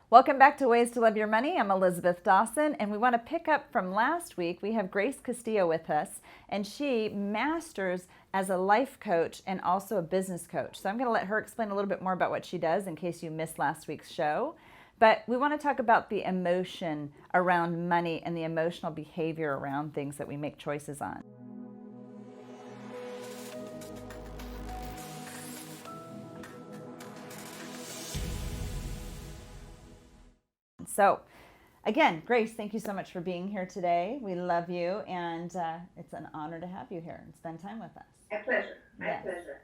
Welcome back to Ways to Love Your Money. I'm Elizabeth Dawson, and we want to pick up from last week. We have Grace Castillo with us, and she masters as a life coach and also a business coach. So I'm going to let her explain a little bit more about what she does in case you missed last week's show. But we want to talk about the emotion around money and the emotional behavior around things that we make choices on. So, again, Grace, thank you so much for being here today. We love you, and it's an honor to have you here and spend time with us. My pleasure. My Yes. pleasure.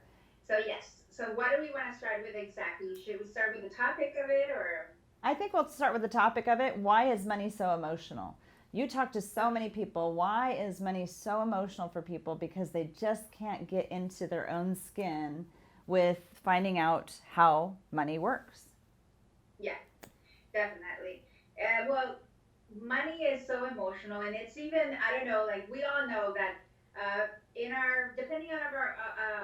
So yes. So what do we want to start with exactly? Should we start with the topic of it or? I think we'll start with the topic of it. Why is money so emotional? You talk to so many people. Why is money so emotional for people? Because they just can't get into their own skin with finding out how money works. Yeah, definitely. Well, money is so emotional, and it's even I don't know. Like we all know that in our depending on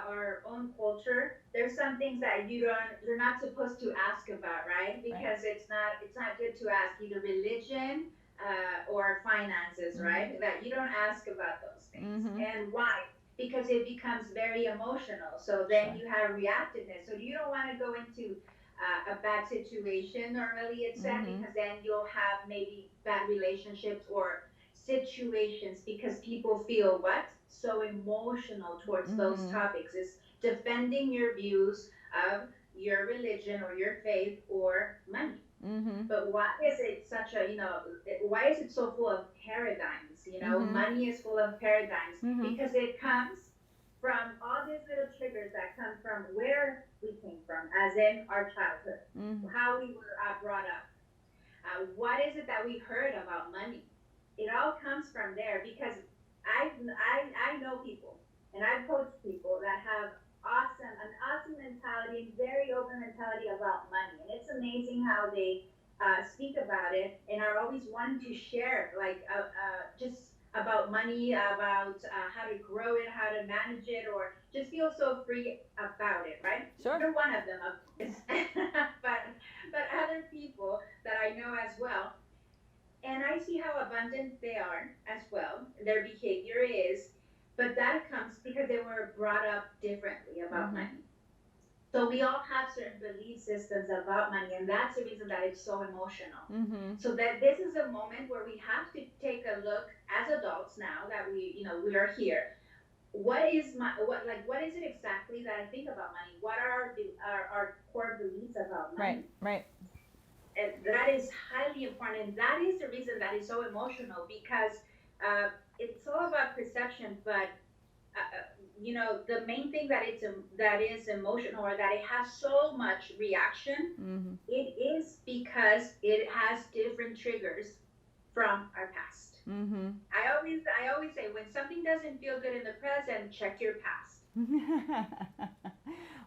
our own culture, there's some things that you're not supposed to ask about, right? Right. Because it's not good to ask either religion or finances, Mm-hmm. right? That you don't ask about those things, Mm-hmm. and why? Because it becomes very emotional. So then Sure. you have reactiveness. So you don't want to go into a bad situation normally it's said Mm-hmm. because then you'll have maybe bad relationships or situations because people feel what so emotional towards those Mm-hmm. topics is defending your views of your religion or your faith or money. Mm-hmm. But why is it such a why is it so full of paradigms? Mm-hmm. Money is full of paradigms Mm-hmm. because it comes from all these little triggers that come from where we came from, as in our childhood, Mm-hmm. how we were brought up. What is it that we heard about money? It all comes from there because I know people and I've coached people that have an awesome mentality and very open mentality about money, and it's amazing how they speak about it and are always wanting to share like just about money, about how to grow it, how to manage it, or just feel so free about it. Right? Sure. You're one of them, of course, but other people that I know as well. And I see how abundant they are as well. Their behavior is, but that comes because they were brought up differently about Mm-hmm. money. So we all have certain belief systems about money, and that's the reason that it's so emotional. Mm-hmm. So that this is a moment where we have to take a look as adults now that we are here. What is it exactly that I think about money? What are our core beliefs about Right. money? Right. And that is highly important, and that is the reason that is so emotional because it's all about perception. But the main thing that is emotional or that it has so much reaction, Mm-hmm. it is because it has different triggers from our past. Mm-hmm. I always say when something doesn't feel good in the present, check your past.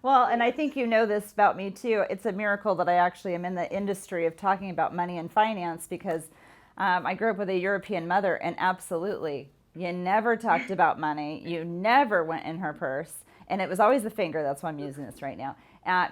Well, and I Yes. think you know this about me too. It's a miracle that I actually am in the industry of talking about money and finance because I grew up with a European mother, and absolutely, you never talked about money. You never went in her purse, and it was always the finger. That's why I'm using this right now.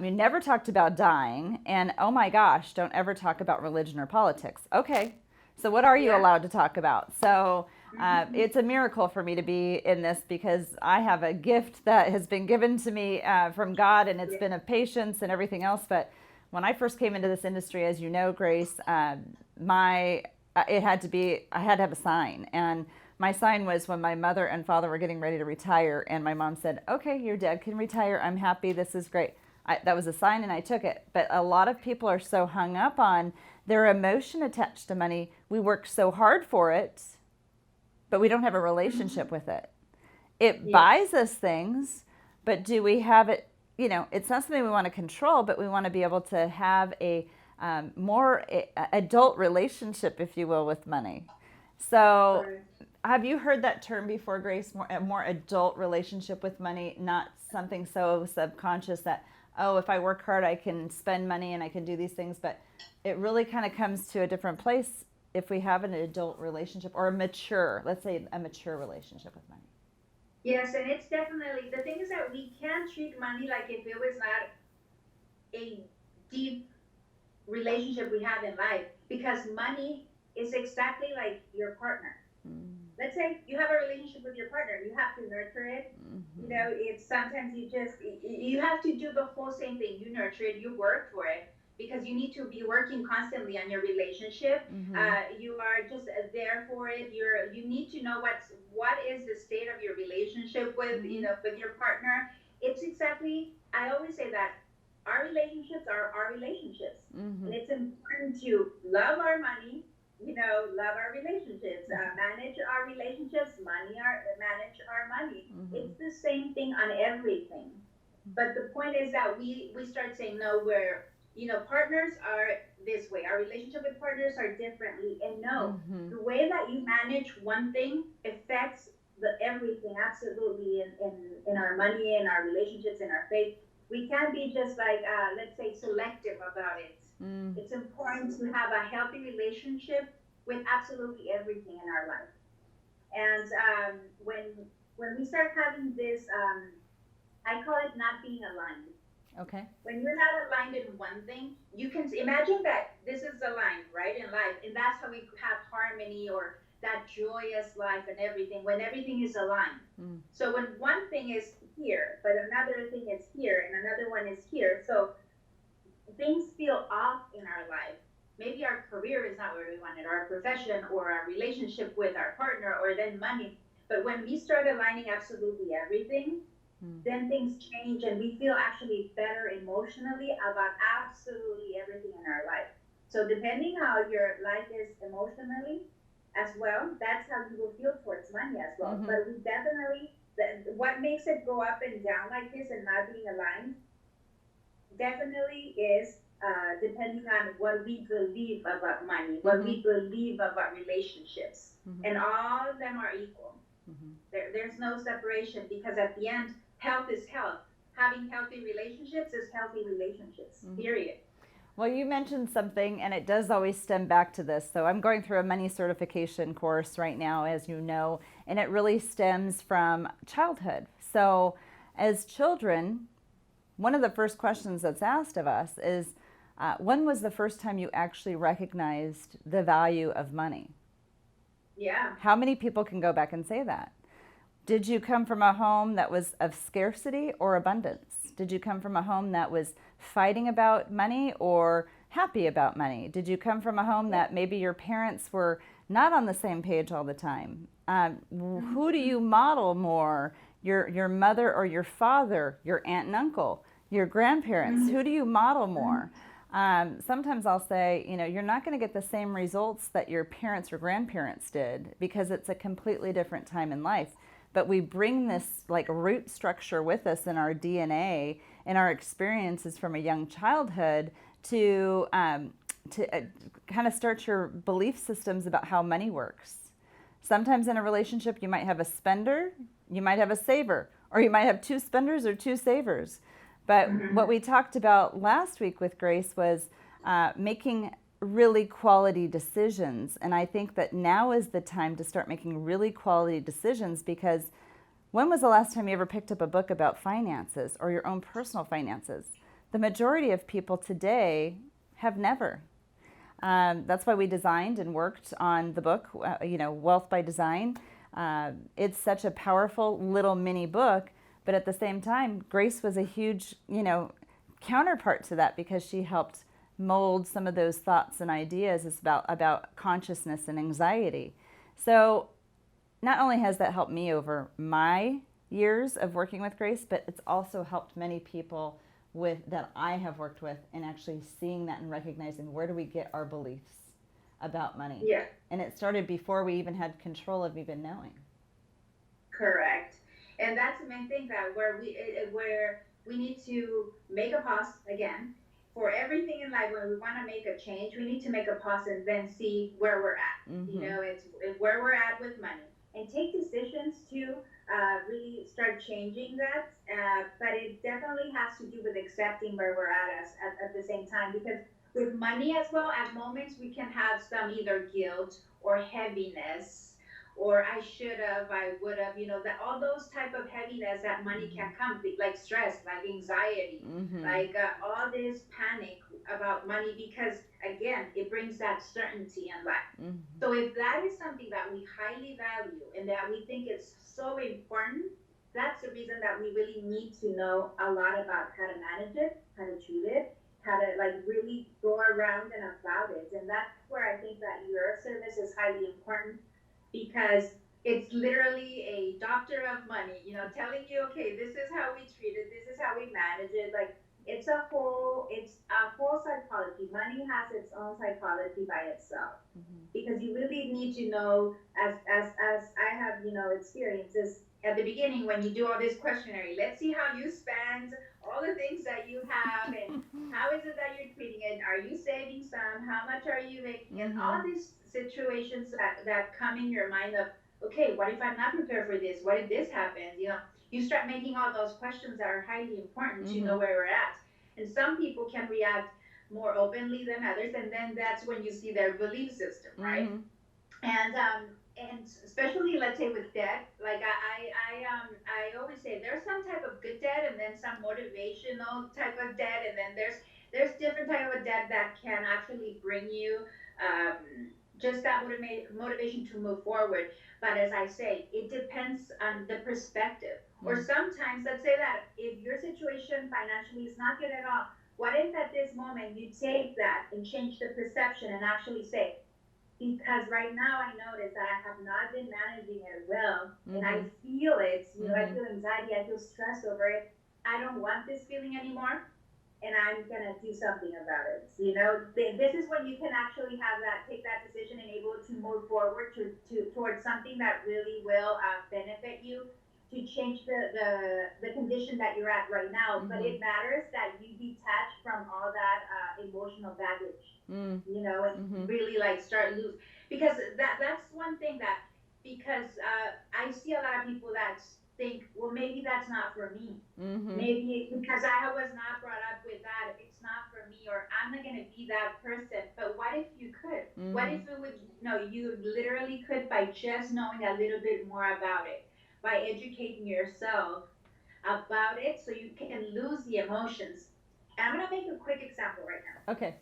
You never talked about dying, and oh my gosh, don't ever talk about religion or politics. Okay, so what are you Yeah. allowed to talk about? So Hmm. it's a miracle for me to be in this because I have a gift that has been given to me from God, and it's Yeah. been of patience and everything else. But when I first came into this industry, as you know, Grace, my it had to be I had to have a sign, and my sign was when my mother and father were getting ready to retire, and my mom said, "Okay, your dad can retire. I'm happy. This is great." That was a sign, and I took it. But a lot of people are so hung up on their emotion attached to money. We work so hard for it, but we don't have a relationship Hmm. with it. It buys Yes. us things, but do we have it? It's not something we want to control, but we want to be able to have a more adult relationship, if you will, with money. So, Correct. have you heard that term before, Grace? A more adult relationship with money, not something so subconscious that, oh, if I work hard, I can spend money and I can do these things. But it really kind of comes to a different place if we have an adult relationship or a mature, let's say a mature relationship with money. Yes, and it's definitely the thing is that we can't treat money like if it was not a deep relationship we have in life, because money is exactly like your partner. Let's say you have a relationship with your partner, you have to nurture it. You Mm-hmm. know, it's sometimes you have to do the whole same thing. You nurture it, you work for it, because you need to be working constantly on your relationship. Mm-hmm. You are just there for it. You need to know what is the state of your relationship with, Mm-hmm. with your partner. It's exactly, I always say that our relationships are our relationships, Mm-hmm. and it's important to love our money, love our relationships, manage our relationships, manage our money. Mm-hmm. It's the same thing on everything. But the point is that we start saying no, where partners are this way. Our relationship with partners are differently, and no, Mm-hmm. the way that you manage one thing affects the everything absolutely in our money, in our relationships, in our faith. We can't be just like, let's say, selective about it. Mm-hmm. It's important to have a healthy relationship with absolutely everything in our life. And when we start having this, I call it not being aligned. Okay. When you're not aligned in one thing, you can imagine that this is the line, right, in life, and that's how we have harmony, or that joyous life and everything, when everything is aligned. Mm-hmm. So when one thing is here, but another thing is here, and another one is here, so things feel off in our life. Maybe our career is not where we wanted, our profession, or our relationship with our partner, or then money. But when we start aligning absolutely everything, then things change, and we feel actually better emotionally about absolutely everything in our life. So depending how your life is emotionally as well, that's how you will feel towards money as well. Mm-hmm. But we definitely, what makes it go up and down like this and not being aligned definitely is, depending on what we believe about money, what Mm-hmm. we believe about relationships, Mm-hmm. and all of them are equal. Mm-hmm. There's no separation, because at the end, health is health. Having healthy relationships is healthy relationships. Mm-hmm. Period. Well, you mentioned something, and it does always stem back to this. So, I'm going through a money certification course right now, as you know, and it really stems from childhood. So, as children, one of the first questions that's asked of us is, when was the first time you actually recognized the value of money? Yeah. How many people can go back and say that? Did you come from a home that was of scarcity or abundance? Did you come from a home that was fighting about money or happy about money? Did you come from a home that maybe your parents were not on the same page all the time? Who do you model more? Your mother or your father, your aunt and uncle, your grandparents? Who do you model more? Sometimes I'll say, you're not going to get the same results that your parents or grandparents did, because it's a completely different time in life. But we bring this like root structure with us in our DNA and our experiences from a young childhood to kind of start your belief systems about how money works. Sometimes in a relationship, you might have a spender, you might have a saver, or you might have two spenders or two savers. But what we talked about last week with Grace was making really quality decisions. And I think that now is the time to start making really quality decisions, because when was the last time you ever picked up a book about finances or your own personal finances? The majority of people today have never. That's why we designed and worked on the book, Wealth by Design. It's such a powerful little mini book, but at the same time, Grace was a huge, counterpart to that, because she helped mold some of those thoughts and ideas about consciousness and anxiety. So not only has that helped me over my years of working with Grace, but it's also helped many people that I have worked with in actually seeing that and recognizing, where do we get our beliefs about money? Yeah. And it started before we even had control of even knowing. Correct. And that's the main thing, that where we need to make a pause again. For everything in life, when we want to make a change, we need to make a pause and then see where we're at. Mm-hmm. It's where we're at with money, and take decisions to really start changing that. But it definitely has to do with accepting where we're at the same time, because with money as well, at moments we can have some either guilt or heaviness, or I should have, I would have, that all those type of heaviness that money can come, like stress, like anxiety, Mm-hmm. like all this panic about money, because again, it brings that certainty in life. Mm-hmm. So if that is something that we highly value and that we think is so important, that's the reason that we really need to know a lot about how to manage it, how to treat it, how to like really go around and about it. And that's where I think that your service is highly important, because it's literally a doctor of money, telling you, okay, this is how we treat it, this is how we manage it. Like it's a whole psychology. Money has its own psychology by itself, Mm-hmm. because you really need to know, as I have, experiences at the beginning when you do all this questionnaire. Let's see how you spend all the things that you have, and how is it that you're treating it? Are you saving some? How much are you making? And Mm-hmm. all these situations that come in your mind of, okay, what if I'm not prepared for this? What if this happens? You start making all those questions that are highly important to Mm-hmm. know where we're at. And some people can react more openly than others, and then that's when you see their belief system, right? Mm-hmm. And especially, let's say, with debt, like I always say, there's some type of good debt, and then some motivational type of debt, and then there's different type of debt that can actually bring you just that motivation to move forward. But as I say, it depends on the perspective. Or sometimes, let's say that if your situation financially is not good at all, what if at this moment you take that and change the perception and actually say, because right now I notice that I have not been managing it well, and I Mm-hmm. feel it. I Mm-hmm. feel anxiety, I feel stress over it. I don't want this feeling anymore, and I'm gonna do something about it. This is when you can actually take that decision and able to move forward towards something that really will benefit you, to change the condition that you're at right now. But Mm-hmm. it matters that you detach from all that emotional baggage, and Mm-hmm. really like start lose, because that's one thing that, because I see a lot of people that think, well, maybe that's not for me. Mm-hmm. Maybe because I was not brought up with that, it's not for me, or I'm not gonna be that person. But what if you could? What Mm-hmm. if it would? No, you literally could, by just knowing a little bit more about it, by educating yourself about it, so you can lose the emotions. And I'm gonna make a quick example right now. Okay.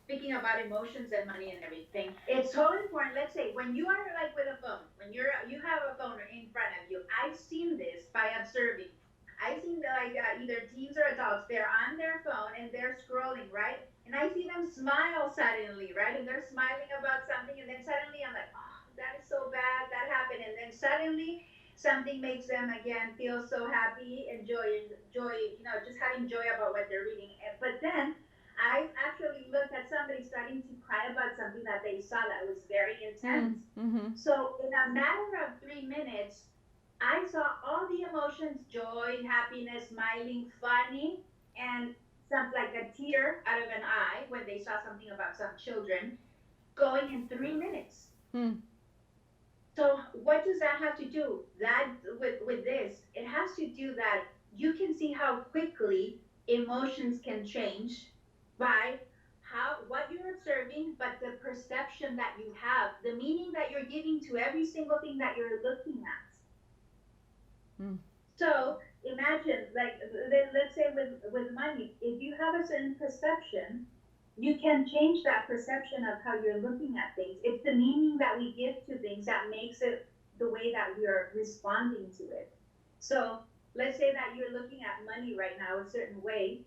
Speaking about emotions and money and everything, it's so important. Let's say when you are like with a phone, when you have a phone in front of you. I've seen this by observing. I've seen like either teens or adults. They're on their phone and they're scrolling, right? And I see them smile suddenly, right? And they're smiling about something, and then suddenly I'm like, oh, that is so bad, that happened. And then suddenly something makes them again feel so happy and joy, just having joy about what they're reading. But then I actually looked at somebody starting to cry about something that they saw that was very intense. Mm-hmm. So, in a matter of 3 minutes, I saw all the emotions: joy, happiness, smiling, funny, and some like a tear out of an eye when they saw something about some children, going in 3 minutes. Mm-hmm. So, what does that have to do? That with this, it has to do that you can see how quickly emotions can change by how what you're observing, but the perception that you have, the meaning that you're giving to every single thing that you're looking at. Mm-hmm. So imagine, like, let's say with money, if you have a certain perception, you can change that perception of how you're looking at things. It's the meaning that we give to things that makes it the way that we're responding to it. So let's say that you're looking at money right now a certain way,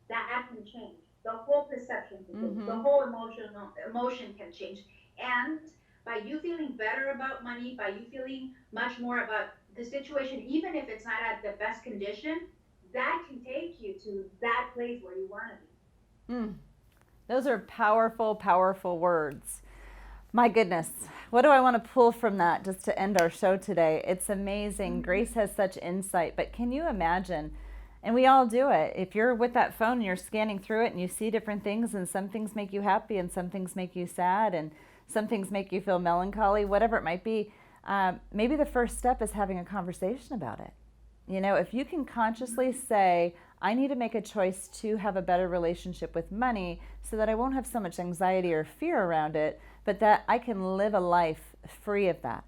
that can change. The whole perception can change. The Mm-hmm. whole emotion can change. And by you feeling better about money, by you feeling much more about the situation, even if it's not at the best condition, that can take you to that place where you want to be. Mm. Those are powerful, powerful words. My goodness, what do I want to pull from that just to end our show today? It's amazing. Grace has such insight, but can you imagine? And we all do it. If you're with that phone and you're scanning through it and you see different things, and some things make you happy and some things make you sad and some things make you feel melancholy, whatever it might be, maybe the first step is having a conversation about it. If you can consciously say, I need to make a choice to have a better relationship with money so that I won't have so much anxiety or fear around it, but that I can live a life free of that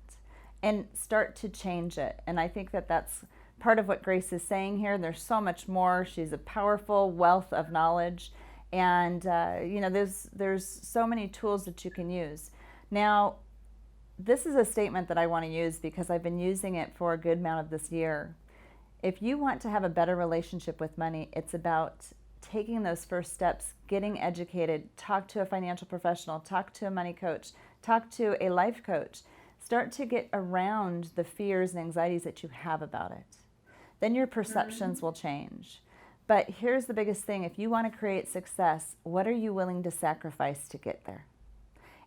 and start to change it. And I think that that's part of what Grace is saying here. There's so much more. She's a powerful wealth of knowledge. And, there's so many tools that you can use. Now, this is a statement that I want to use because I've been using it for a good amount of this year. If you want to have a better relationship with money, it's about taking those first steps, getting educated, talk to a financial professional, talk to a money coach, talk to a life coach. Start to get around the fears and anxieties that you have about it. Then your perceptions will change. But here's the biggest thing. If you want to create success, what are you willing to sacrifice to get there?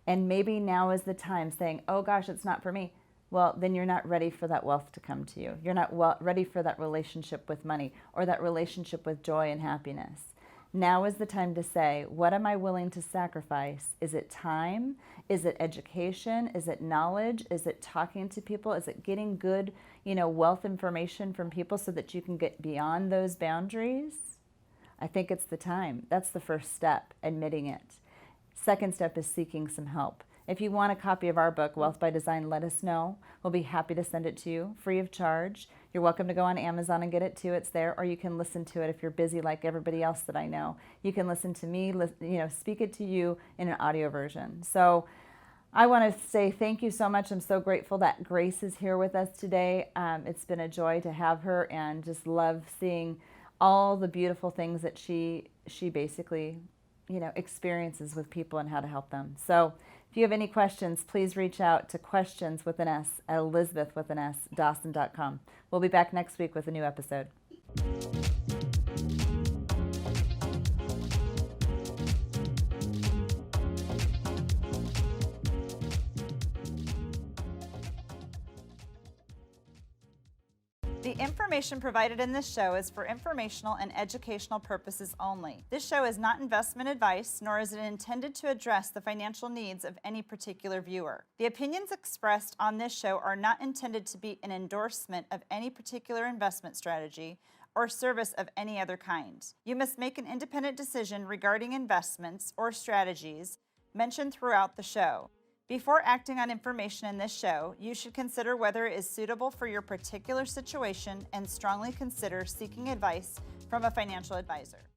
And maybe now is the time saying, oh gosh, it's not for me. Well, then you're not ready for that wealth to come to you. You're not ready for that relationship with money or that relationship with joy and happiness. Now is the time to say, what am I willing to sacrifice? Is it time? Is it education? Is it knowledge? Is it talking to people? Is it getting good, wealth information from people so that you can get beyond those boundaries? I think it's the time. That's the first step, admitting it. Second step is seeking some help. If you want a copy of our book, Wealth by Design, let us know. We'll be happy to send it to you free of charge. You're welcome to go on Amazon and get it too. It's there, or you can listen to it if you're busy like everybody else that I know. You can listen to me, speak it to you in an audio version. So I want to say thank you so much. I'm so grateful that Grace is here with us today. It's been a joy to have her, and just love seeing all the beautiful things that she basically experiences with people and how to help them. So if you have any questions, please reach out to questions with an S at Elizabeth with an S, Dawson.com. We'll be back next week with a new episode. The information provided in this show is for informational and educational purposes only. This show is not investment advice, nor is it intended to address the financial needs of any particular viewer. The opinions expressed on this show are not intended to be an endorsement of any particular investment strategy or service of any other kind. You must make an independent decision regarding investments or strategies mentioned throughout the show. Before acting on information in this show, you should consider whether it is suitable for your particular situation and strongly consider seeking advice from a financial advisor.